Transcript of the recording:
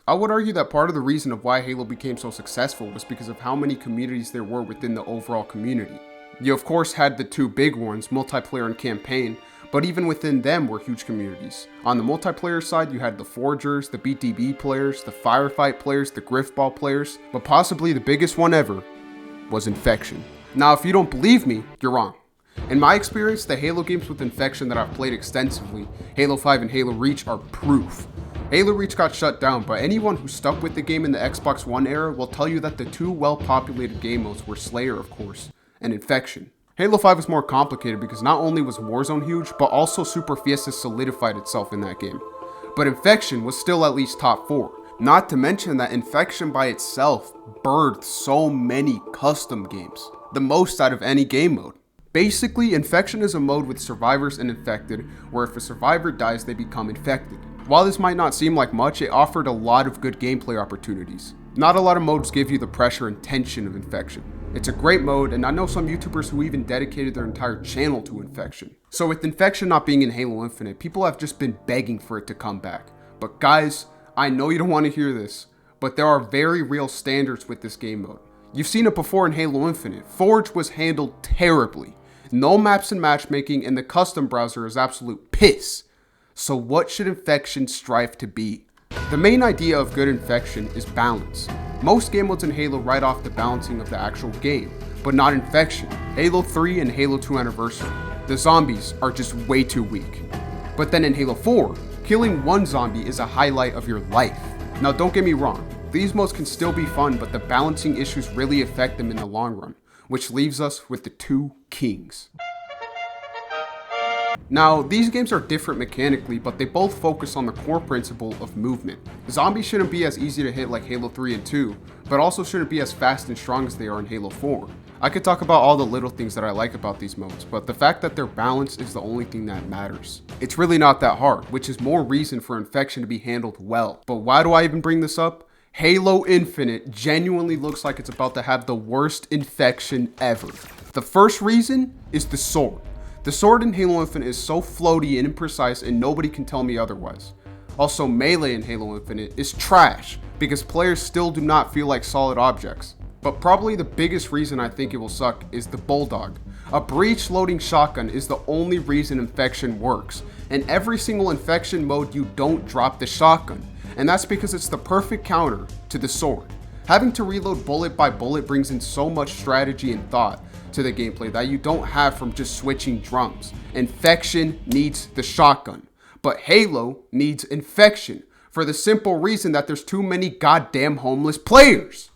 I would argue that part of the reason of why Halo became so successful was because of how many communities there were within the overall community. You of course had the two big ones, multiplayer and campaign, but even within them were huge communities. On the multiplayer side, you had the Forgers, the BTB players, the Firefight players, the Griffball players, but possibly the biggest one ever was Infection. Now, if you don't believe me, you're wrong. In my experience, the Halo games with Infection that I've played extensively, Halo 5 and Halo Reach, are proof. Halo Reach got shut down, but anyone who stuck with the game in the Xbox One era will tell you that the two well-populated game modes were Slayer, of course, and Infection. Halo 5 was more complicated because not only was Warzone huge, but also Super Fiesta solidified itself in that game. But Infection was still at least top 4. Not to mention that Infection by itself birthed so many custom games, the most out of any game mode. Basically, Infection is a mode with survivors and infected, where if a survivor dies, they become infected. While this might not seem like much, it offered a lot of good gameplay opportunities. Not a lot of modes give you the pressure and tension of Infection. It's a great mode, and I know some YouTubers who even dedicated their entire channel to Infection. So with Infection not being in Halo Infinite, people have just been begging for it to come back. But guys, I know you don't want to hear this, but there are very real standards with this game mode. You've seen it before in Halo Infinite. Forge was handled terribly. No maps and matchmaking, and the custom browser is absolute piss. So what should Infection strive to be? The main idea of good Infection is balance. Most game modes in Halo write off the balancing of the actual game, but not Infection. Halo 3 and Halo 2 Anniversary, the zombies are just way too weak. But then in Halo 4, killing one zombie is a highlight of your life. Now don't get me wrong, these modes can still be fun, but the balancing issues really affect them in the long run, which leaves us with the two kings. Now, these games are different mechanically, but they both focus on the core principle of movement. Zombies shouldn't be as easy to hit like Halo 3 and 2, but also shouldn't be as fast and strong as they are in Halo 4. I could talk about all the little things that I like about these modes, but the fact that they're balanced is the only thing that matters. It's really not that hard, which is more reason for Infection to be handled well. But why do I even bring this up? Halo Infinite genuinely looks like it's about to have the worst Infection ever. The first reason is the sword. The sword in Halo Infinite is so floaty and imprecise, and nobody can tell me otherwise. Also, melee in Halo Infinite is trash because players still do not feel like solid objects. But probably the biggest reason I think it will suck is the Bulldog. A breach loading shotgun is the only reason Infection works. In every single Infection mode, you don't drop the shotgun, and that's because it's the perfect counter to the sword. Having to reload bullet by bullet brings in so much strategy and thought to the gameplay that you don't have from just switching drums. Infection needs the shotgun, but Halo needs Infection for the simple reason that there's too many goddamn homeless players.